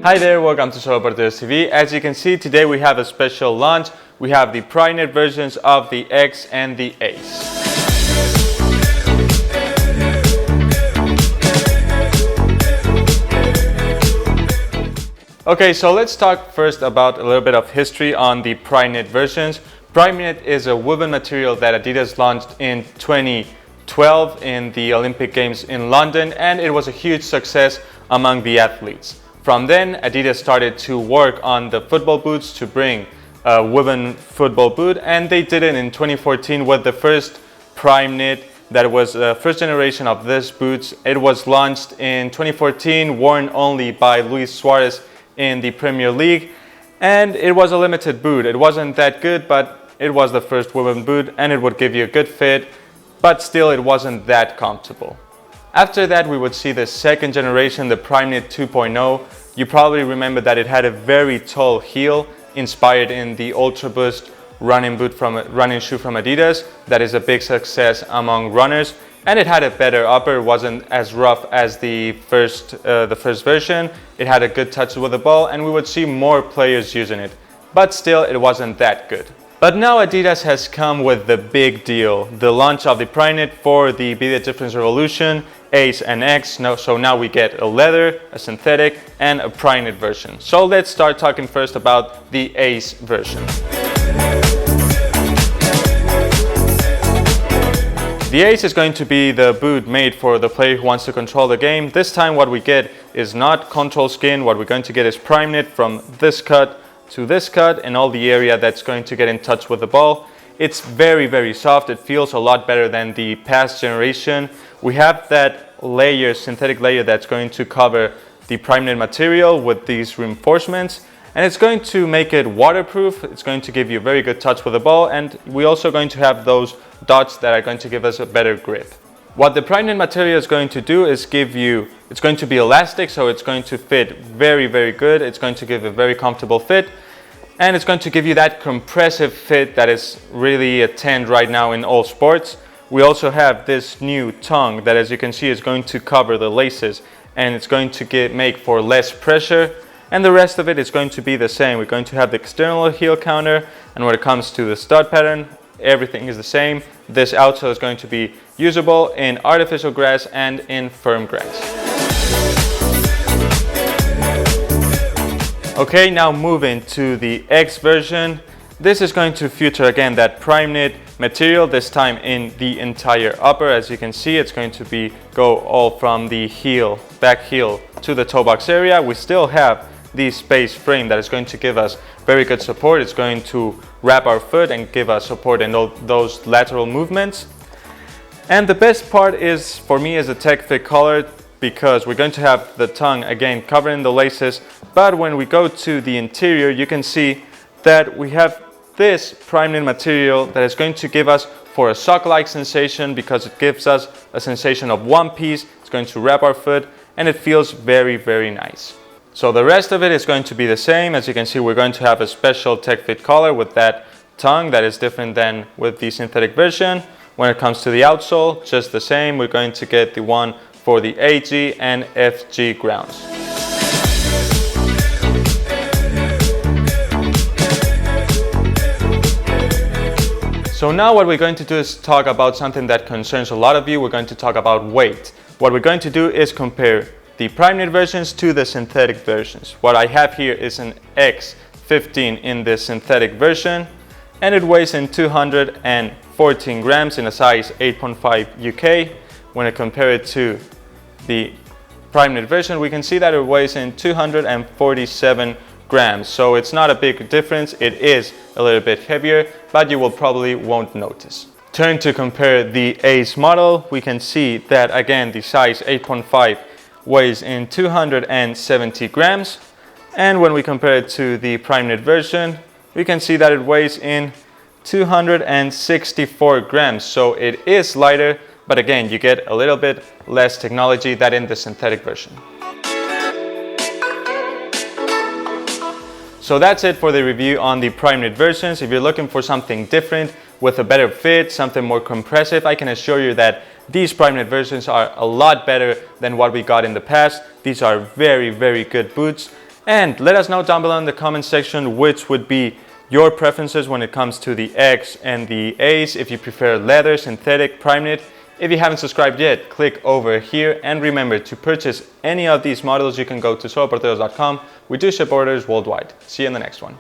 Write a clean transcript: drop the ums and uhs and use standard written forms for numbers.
Hi there, welcome to Soloporteros TV. As you can see, today we have a special launch. We have the Primeknit versions of the X and the ACE. Okay, so let's talk first about a little bit of history on the Primeknit versions. Primeknit is a woven material that Adidas launched in 2012 in the Olympic Games in London, and it was a huge success among the athletes. From then, Adidas started to work on the football boots to bring a woven football boot, and they did it in 2014 with the first Primeknit. That was the first generation of this boots. It was launched in 2014, worn only by Luis Suarez in the Premier League, and it was a limited boot. It wasn't that good, but it was the first woven boot, and it would give you a good fit, but still it wasn't that comfortable. After that, we would see the second generation, the Primeknit 2.0. You probably remember that it had a very tall heel, inspired in the Ultra Boost running shoe from Adidas. That is a big success among runners, and it had a better upper. It wasn't as rough as the first version. It had a good touch with the ball, and we would see more players using it, but still it wasn't that good. But now Adidas has come with the big deal, the launch of the Primeknit for the Be The Difference Revolution, ACE and X. So now we get a leather, a synthetic, and a Primeknit version. So let's start talking first about the ACE version. The ACE is going to be the boot made for the player who wants to control the game. This time what we get is not control skin. What we're going to get is Primeknit from this cut to this cut and all the area that's going to get in touch with the ball. It's very, very soft. It feels a lot better than the past generation. We have that layer, synthetic layer, that's going to cover the Primeknit material with these reinforcements, and it's going to make it waterproof. It's going to give you a very good touch with the ball, and we're also going to have those dots that are going to give us a better grip. What the Primeknit material is going to do is it's going to be elastic, so it's going to fit very, very good. It's going to give a very comfortable fit, and it's going to give you that compressive fit that is really a trend right now in all sports. We also have this new tongue that, as you can see, is going to cover the laces, and it's going to make for less pressure, and the rest of it is going to be the same. We're going to have the external heel counter, and when it comes to the stud pattern, everything is the same. This outsole is going to be usable in artificial grass and in firm grass. Okay, now moving to the X version. This is going to feature again that Primeknit material, this time in the entire upper. As you can see, it's going to go all from the heel, back heel, to the toe box area. We still have the space frame that is going to give us very good support. It's going to wrap our foot and give us support in those lateral movements. And the best part is, for me, is the tech fit collar, because we're going to have the tongue again covering the laces, but when we go to the interior, you can see that we have this Primeknit material that is going to give us for a sock-like sensation, because it gives us a sensation of one piece. It's going to wrap our foot, and it feels very, very nice. So the rest of it is going to be the same. As you can see, we're going to have a special tech fit collar with that tongue that is different than with the synthetic version. When it comes to the outsole, just the same. We're going to get the one for the AG and FG grounds. So now what we're going to do is talk about something that concerns a lot of you. We're going to talk about weight. What we're going to do is compare the Primeknit versions to the synthetic versions. What I have here is an X15 in the synthetic version, and it weighs in 214 grams in a size 8.5 UK. When I compare it to the Primeknit version, we can see that it weighs in 247 grams. So it's not a big difference. It is a little bit heavier, but you won't notice. Turn to compare the ACE model. We can see that again the size 8.5 weighs in 270 grams, and when we compare it to the Primeknit version, we can see that it weighs in 264 grams. So it is lighter, but again, you get a little bit less technology than in the synthetic version. So that's it for the review on the Primeknit versions. If you're looking for something different with a better fit, something more compressive, I can assure you that these Primeknit versions are a lot better than what we got in the past. These are very, very good boots. And let us know down below in the comment section which would be your preferences when it comes to the X and the ACE, if you prefer leather, synthetic, Primeknit. If you haven't subscribed yet, click over here, and remember to purchase any of these models you can go to soloporteros.com. We do ship orders worldwide. See you in the next one.